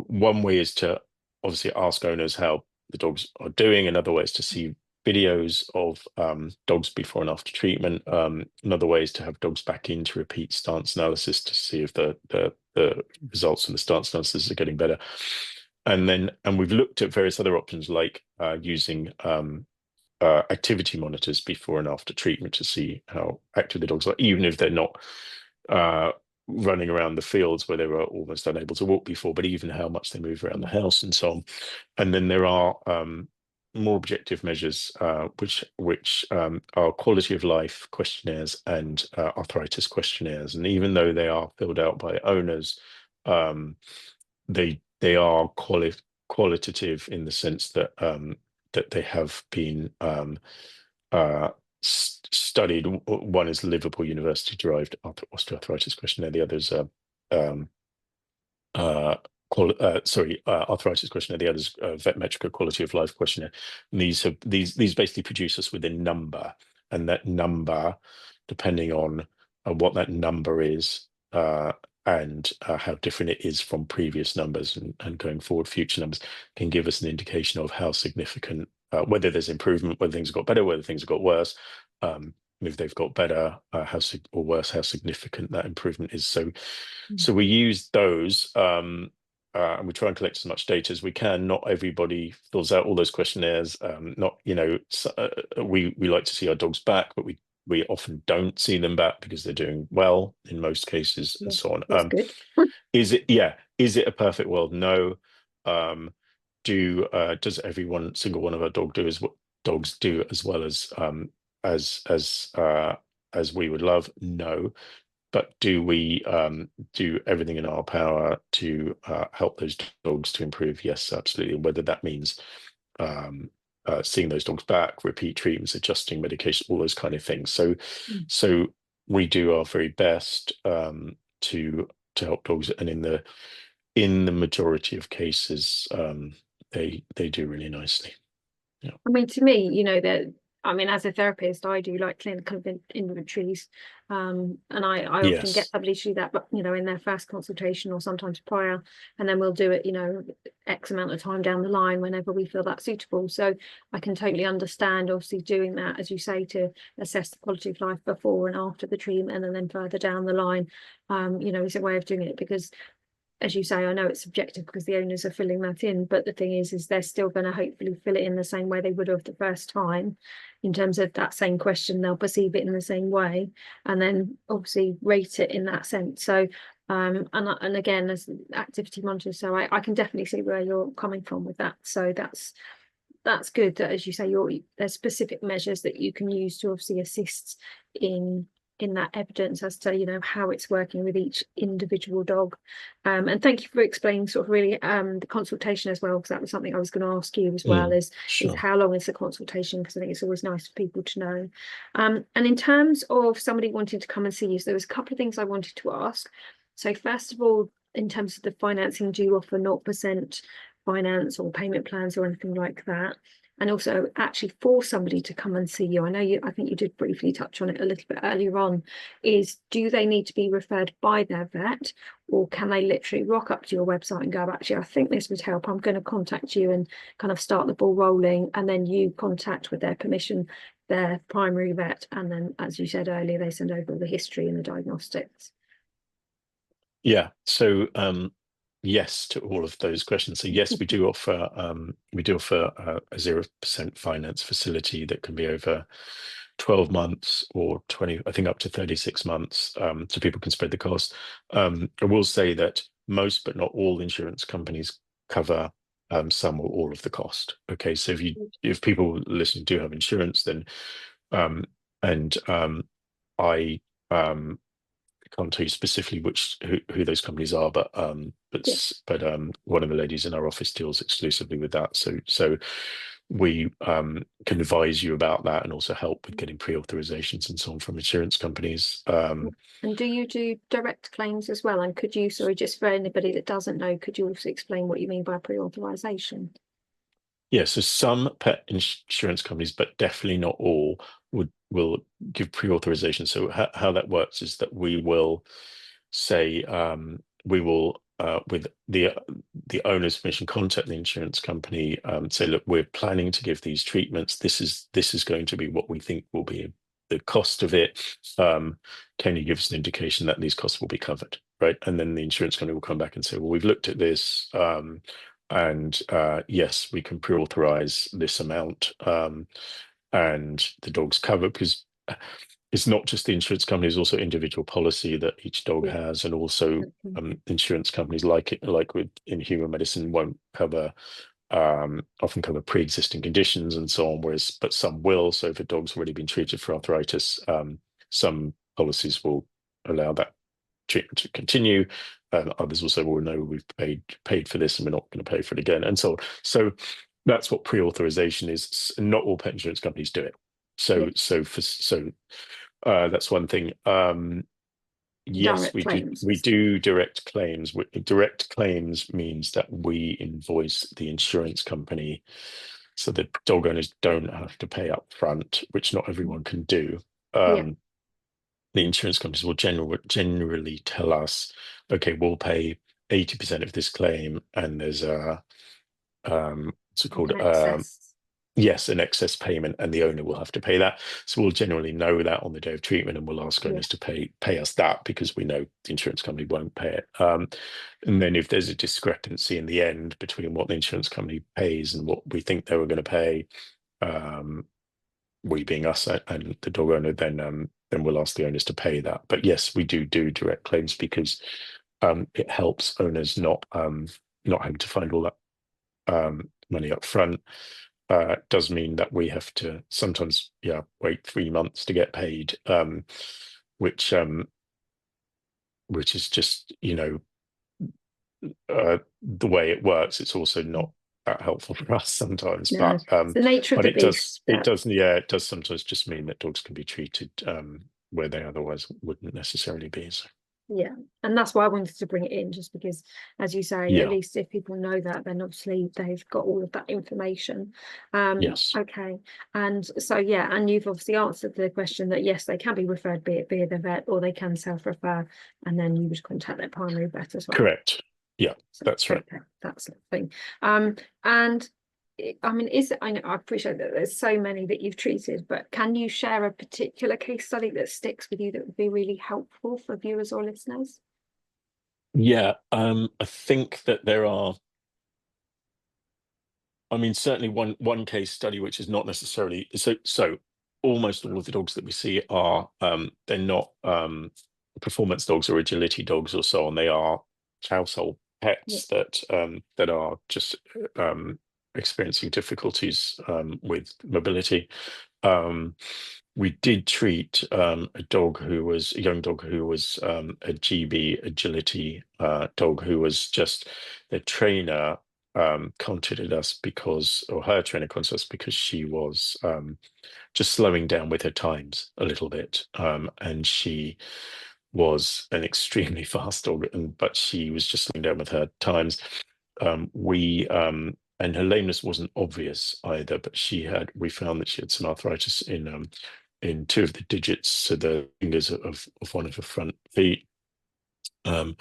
one way is to obviously ask owners how the dogs are doing. Another way is to see videos of dogs before and after treatment. Another way is to have dogs back in to repeat stance analysis to see if the results from the stance analysis are getting better. And we've looked at various other options, like using activity monitors before and after treatment to see how active the dogs are, even if they're not running around the fields where they were almost unable to walk before, but even how much they move around the house and so on. And then there are more objective measures, which are quality of life questionnaires and arthritis questionnaires. And even though they are filled out by owners, they are qualitative in the sense that that they have been studied. One is Liverpool University derived osteoarthritis questionnaire. The other is arthritis questionnaire. The other is Vetmetrica quality of life questionnaire. And these basically produce us with a number, and that number, depending on what that number is, and how different it is from previous numbers, and going forward, future numbers can give us an indication of how significant, whether there's improvement, whether things have got better, whether things have got worse. If they've got better, or worse, how significant that improvement is. So we use those, and we try and collect as much data as we can. Not everybody fills out all those questionnaires. Not, we like to see our dogs back, but we often don't see them back because they're doing well in most cases, and so on. That's good. Is it a perfect world? No. Does every single one of our dogs do as well as we would love? No. But do we do everything in our power to help those dogs to improve? Yes, absolutely. Whether that means seeing those dogs back, repeat treatments, adjusting medication, all those kind of things. So we do our very best to help dogs, and in the majority of cases, they do really nicely. Yeah. I mean, to me, as a therapist, I do like clinical inventories, and I often get somebody to do that, but in their first consultation or sometimes prior, and then we'll do it, X amount of time down the line whenever we feel that's suitable. So I can totally understand, obviously, doing that, as you say, to assess the quality of life before and after the treatment, and then further down the line, is a way of doing it, because, as you say, I know it's subjective because the owners are filling that in, but the thing is they're still going to hopefully fill it in the same way they would have the first time. In terms of that same question, they'll perceive it in the same way, and then obviously rate it in that sense. So and again, as activity monitors, so I can definitely see where you're coming from with that. So that's good that, as you say, there's specific measures that you can use to obviously assist in that evidence as to how it's working with each individual dog. And thank you for explaining sort of really the consultation as well, because that was something I was going to ask you as well, is how long is the consultation, because I think it's always nice for people to know. And in terms of somebody wanting to come and see you, so there was a couple of things I wanted to ask. So first of all, in terms of the financing, do you offer 0% finance or payment plans or anything like that? And also, actually, for somebody to come and see you, I think you did briefly touch on it a little bit earlier on, is do they need to be referred by their vet, or can they literally rock up to your website and go, actually, I think this would help, I'm going to contact you, and kind of start the ball rolling, and then you contact, with their permission, their primary vet, and then, as you said earlier, they send over the history and the diagnostics? Yeah. So yes to all of those questions. So yes, we do offer a 0% finance facility that can be over 12 months or 20, I think up to 36 months, so people can spread the cost. I will say that most, but not all, insurance companies cover some or all of the cost. Okay, so if people listening do have insurance, then I can't tell you specifically who those companies are, but one of the ladies in our office deals exclusively with that. So we can advise you about that, and also help with getting pre-authorizations and so on from insurance companies. And do you do direct claims as well? And could you, sorry, just for anybody that doesn't know, could you also explain what you mean by pre-authorization? Yeah, so some pet insurance companies, but definitely not all, will give pre-authorization. So how that works is that we will say, we will, with the owner's permission, contact the insurance company, say, look, we're planning to give these treatments. This is going to be what we think will be the cost of it. Can you give us an indication that these costs will be covered, right? And then the insurance company will come back and say, well, we've looked at this, and yes, we can pre-authorize this amount, and the dog's covered, because it's not just the insurance company, it's also individual policy that each dog has, and also insurance companies, like in human medicine, won't cover, often cover pre-existing conditions and so on, but some will. So if a dog's already been treated for arthritis, some policies will allow that treatment to continue. Others will say, well, no, we've paid for this and we're not going to pay for it again, and so on. So that's what pre-authorization is. Not all pet insurance companies do it. So that's one thing. Yes, we do direct claims. Direct claims means that we invoice the insurance company, so that dog owners don't have to pay up front, which not everyone can do. The insurance companies will generally tell us okay, we'll pay 80% of this claim, and there's a what's it Like called? an excess. Yes, an excess payment, and the owner will have to pay that. So we'll generally know that on the day of treatment, and we'll ask Yeah. owners to pay us that, because we know the insurance company won't pay it. And then if there's a discrepancy in the end between what the insurance company pays and what we think they were going to pay, we being us and the dog owner, then we'll ask the owners to pay that. But yes, we do direct claims, because it helps owners not having to find all that money up front. Does mean that we have to sometimes wait 3 months to get paid, which is just the way it works. It's also not that helpful for us sometimes, No, but it's the nature of the it does beast. it does sometimes just mean that dogs can be treated where they otherwise wouldn't necessarily be. So. Yeah, and that's why I wanted to bring it in, just because, as you say, at Yeah. least if people know that, then obviously they've got all of that information. Yes. Okay, and so yeah, and you've obviously answered the question that yes, they can be referred via the vet, or they can self-refer, and then you would contact their primary vet as well. Correct. Yeah, So, that's right. okay, that's the thing. And I mean, I know I appreciate that there's so many that you've treated, but can you share a particular case study that sticks with you that would be really helpful for viewers or listeners? Yeah, I think that there are. I mean, certainly one case study which is not necessarily so. Almost all of the dogs that we see are they're not performance dogs or agility dogs or so on. They are household pets that are just experiencing difficulties with mobility. We did treat a young dog who was a GB agility dog, who was just the trainer contacted us her trainer contacted us because she was just slowing down with her times a little bit. And she was an extremely fast dog, but she was just slowing down with her times. And her lameness wasn't obvious either, but we found that she had some arthritis in two of the digits, so the fingers of one of her front feet. And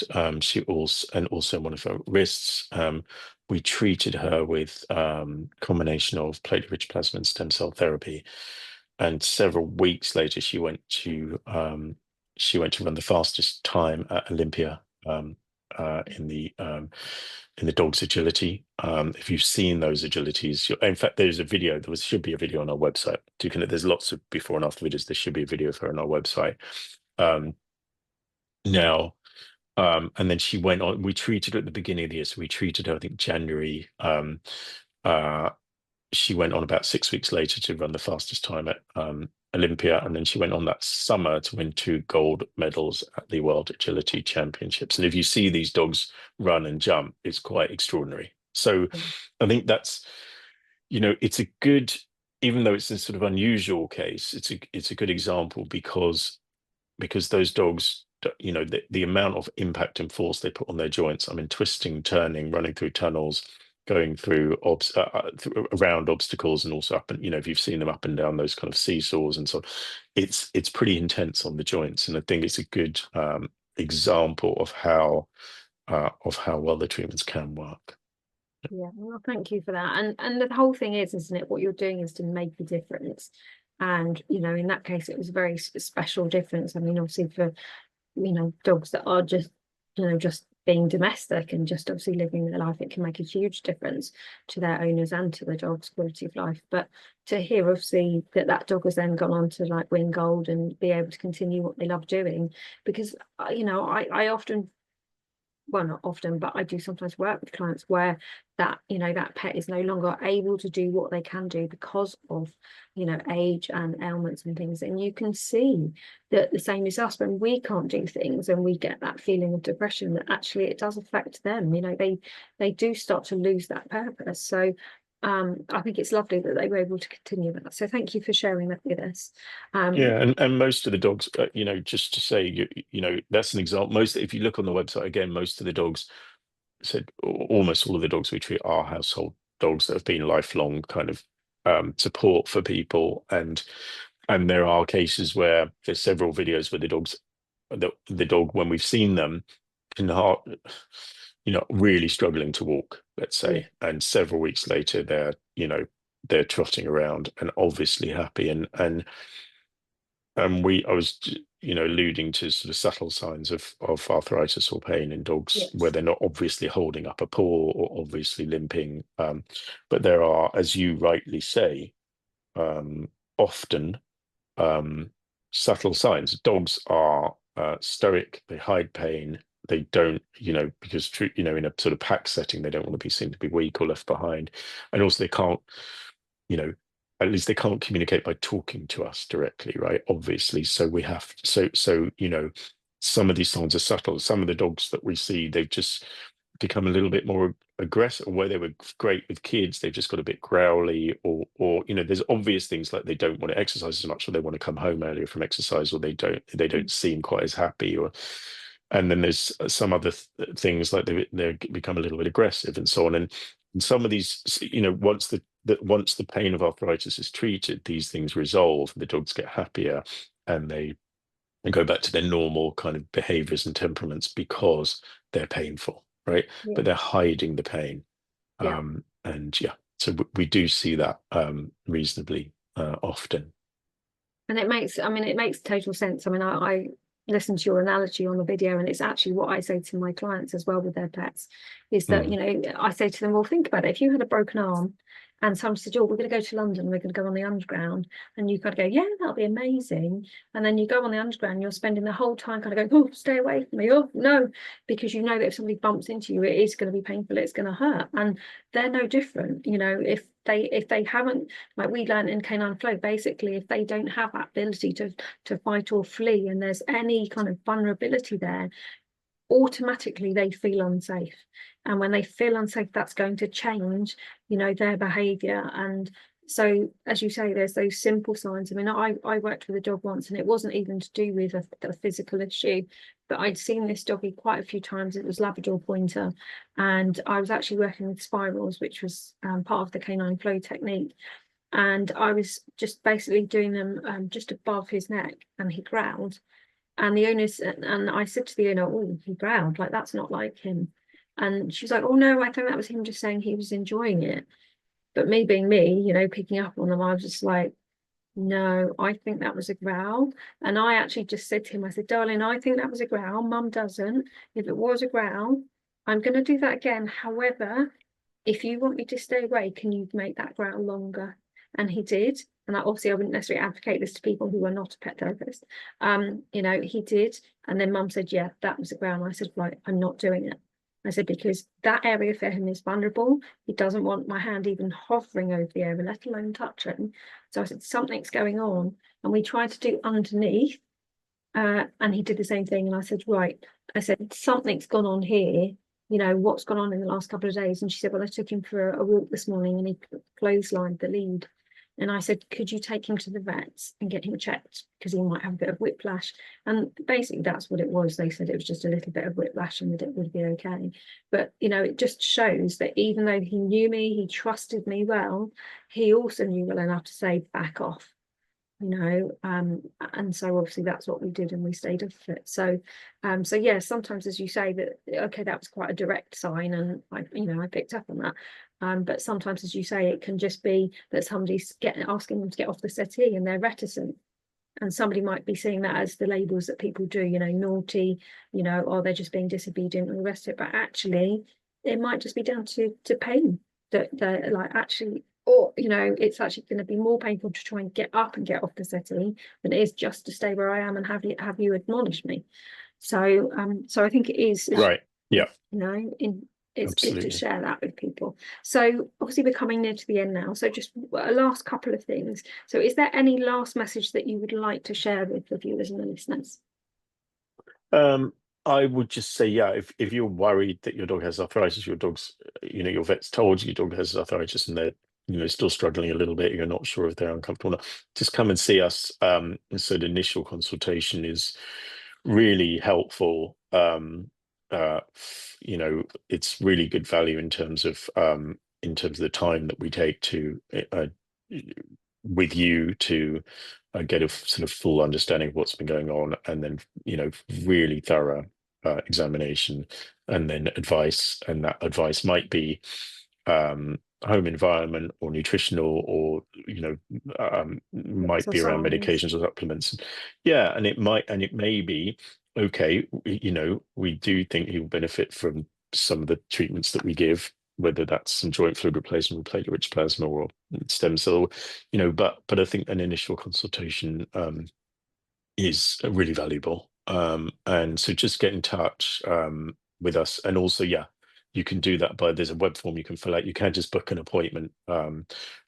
also one of her wrists. We treated her with combination of platelet-rich plasma and stem cell therapy, and several weeks later she went to run the fastest time at Olympia in the dog's agility. If you've seen those agilities, in fact, there should be a video on our website. There's lots of before and after videos. There should be a video of her on our website. Now, and then she went on. We treated her at the beginning of the year, so we treated her, I think, January. She went on about 6 weeks later to run the fastest time at Olympia, and then she went on that summer to win 2 gold medals at the World Agility Championships. And if you see these dogs run and jump, it's quite extraordinary. So I think that's, it's a good, even though it's a sort of unusual case, it's a good example because those dogs, the amount of impact and force they put on their joints. I mean, twisting, turning, running through tunnels, going through around obstacles, and also up and if you've seen them up and down those kind of seesaws and so on, it's pretty intense on the joints. And I think it's a good example of how well the treatments can work. Yeah, well, thank you for that. And the whole thing is, isn't it, what you're doing is to make a difference. And in that case, it was a very special difference. I mean, obviously for dogs that are just just being domestic and just obviously living their life, it can make a huge difference to their owners and to the dog's quality of life. But to hear obviously that dog has then gone on to win gold and be able to continue what they love doing, because I often, well, not often, but I do sometimes work with clients where that that pet is no longer able to do what they can do because of age and ailments and things. And you can see that the same as us, when we can't do things and we get that feeling of depression, that actually it does affect them. They do start to lose that purpose. So I think it's lovely that they were able to continue that. So thank you for sharing that with us. Yeah, and most of the dogs, just to say, that's an example. If you look on the website again, most of the dogs said almost all of the dogs we treat are household dogs that have been lifelong kind of support for people, and there are cases where there's several videos where the dogs the dog, when we've seen them, can really struggling to walk, let's say, and several weeks later they're trotting around and obviously happy, and I was alluding to sort of subtle signs of arthritis or pain in dogs where they're not obviously holding up a paw or obviously limping, but there are, as you rightly say, often subtle signs. Dogs are stoic, they hide pain, they don't, because in a sort of pack setting, they don't want to be seen to be weak or left behind, and also they can't, at least they can't communicate by talking to us directly, right? Obviously, so we have some of these signs are subtle. Some of the dogs that we see, they've just become a little bit more aggressive. Where they were great with kids, they've just got a bit growly, or there's obvious things like they don't want to exercise as much, or they want to come home earlier from exercise, or they don't seem quite as happy, and then there's some other things like they become a little bit aggressive and so on. And some of these, once the pain of arthritis is treated, these things resolve, the dogs get happier, and they go back to their normal kind of behaviors and temperaments because they're painful, right? But they're hiding the pain. So we do see that reasonably often. And it makes total sense. I mean, I listened to your analogy on the video, and it's actually what I say to my clients as well with their pets, is that, I say to them, well, think about it. If you had a broken arm and someone said, oh, we're going to go to London, we're going to go on the underground, and you kind of go, yeah, that'll be amazing. And then you go on the underground, you're spending the whole time kind of going, oh, stay away from me, oh, no, because you know that if somebody bumps into you, it is going to be painful, it's going to hurt. And they're no different, if they haven't, like we learned in Canine Flow, basically, if they don't have that ability to fight or flee, and there's any kind of vulnerability there, automatically they feel unsafe. And when they feel unsafe, that's going to change, their behavior. And so, as you say, there's those simple signs. I mean, I worked with a dog once, and it wasn't even to do with a physical issue, but I'd seen this doggy quite a few times. It was Labrador Pointer, and I was actually working with spirals, which was part of the Canine Flow technique. And I was just basically doing them just above his neck, and he growled. And the owners, and I said to the owner, oh, he growled, like, that's not like him. And she was like, oh no, I think that was him just saying he was enjoying it. But me being me, picking up on them, I was just like, no, I think that was a growl. And I actually just said to him, I said, darling, I think that was a growl. Mum doesn't. If it was a growl, I'm going to do that again. However, if you want me to stay away, can you make that growl longer? And he did. And obviously I wouldn't necessarily advocate this to people who are not a pet therapist. He did. And then Mum said, yeah, that was a growl. And I said, right, I'm not doing it. I said, because that area for him is vulnerable. He doesn't want my hand even hovering over the area, let alone touching. So I said, something's going on. And we tried to do underneath. And he did the same thing. And I said, right, something's gone on here. What's gone on in the last couple of days? And she said, well, I took him for a walk this morning, and he clotheslined the lead. And I said, could you take him to the vets and get him checked, because he might have a bit of whiplash? And basically that's what it was. They said it was just a little bit of whiplash and that it would be okay. But it just shows that even though he knew me, he trusted me well, he also knew well enough to say, back off. And so obviously that's what we did, and we stayed off it. So yeah, sometimes, as you say, that okay, that was quite a direct sign, and I picked up on that. But sometimes, as you say, it can just be that somebody's asking them to get off the settee and they're reticent, and somebody might be seeing that as the labels that people do, naughty, or they're just being disobedient and the rest of it. But actually, it might just be down to pain, that they're like, actually, or it's actually going to be more painful to try and get up and get off the settee than it is just to stay where I am and have you admonish me. So I think it is Right. Yeah. It's Absolutely good to share that with people. So obviously we're coming near to the end now, so just a last couple of things. So is there any last message that you would like to share with the viewers and the listeners? I would just say, yeah, if you're worried that your dog has arthritis, your vet's told you your dog has arthritis, and they're still struggling a little bit, you're not sure if they're uncomfortable or not, just come and see us. So the initial consultation is really helpful. It's really good value in terms of the time that we take to with you to get a sort of full understanding of what's been going on, and then, you know, really thorough examination, and then advice. And that advice might be home environment or nutritional, or, you know, might be around Exercise. medications or supplements. Yeah, and it may be, okay, you know, we do think he'll benefit from some of the treatments that we give, whether that's some joint fluid replacement, platelet-rich plasma, or stem cell, you know. But I think an initial consultation is really valuable. And so just get in touch with us. And also, yeah, you can do that there's a web form you can fill out. You can just book an appointment.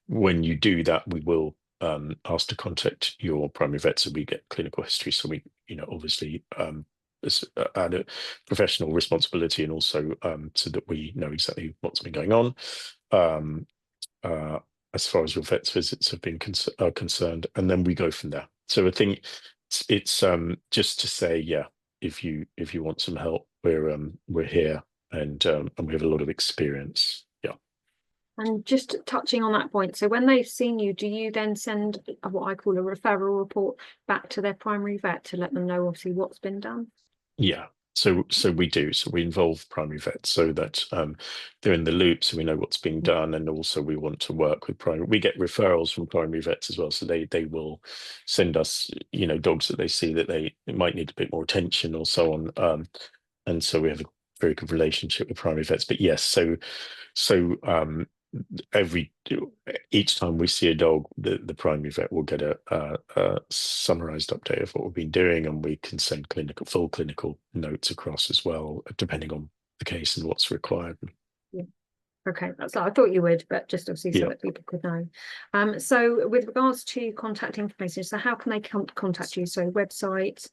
When you do that, we will ask to contact your primary vet, so we get clinical history. So we, you know, obviously add a professional responsibility, and also so that we know exactly what's been going on as far as your vet's visits have been concerned, and then we go from there. So I think it's just to say, yeah, if you want some help, we're here, and we have a lot of experience. Yeah. And just touching on that point, so when they've seen you, do you then send what I call a referral report back to their primary vet to let them know obviously what's been done? Yeah. So we do. So we involve primary vets so that they're in the loop, so we know what's being done. And also we want to work with primary. We get referrals from primary vets as well, so they will send us, you know, dogs that they see that they might need a bit more attention or so on. And so we have a very good relationship with primary vets. But yes, so each time we see a dog, the primary vet will get a summarized update of what we've been doing, and we can send full clinical notes across as well, depending on the case and what's required. Yeah. Okay, that's I thought you would, but just obviously so that people could know. So with regards to contact information, so how can they contact you? So website,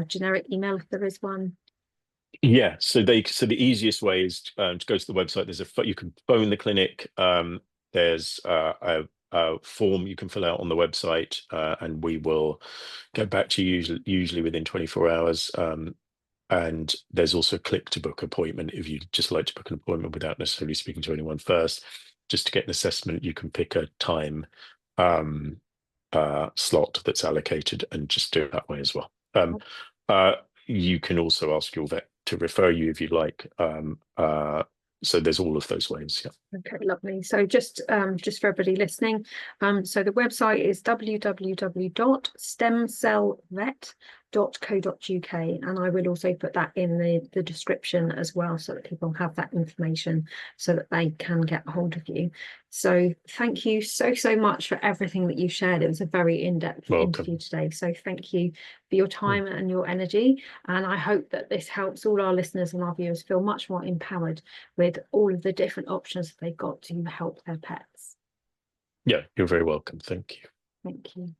generic email if there is one. Yeah, so the easiest way is to go to the website. You can phone the clinic. There's a form you can fill out on the website, and we will get back to you usually within 24 hours. And there's also click to book appointment if you'd just like to book an appointment without necessarily speaking to anyone first. Just to get an assessment, you can pick a time slot that's allocated and just do it that way as well. You can also ask your vet to refer you if you like. So there's all of those ways. Yeah. Okay, lovely. So just for everybody listening, so the website is www.stemcellvet.co.uk, and I will also put that in the description as well, so that people have that information so that they can get hold of you. So thank you so much for everything that you shared. It was a very in-depth interview today, so thank you for your time and your energy, and I hope that this helps all our listeners and our viewers feel much more empowered with all of the different options that they've got to help their pets. Yeah, you're very welcome. Thank you. Thank you.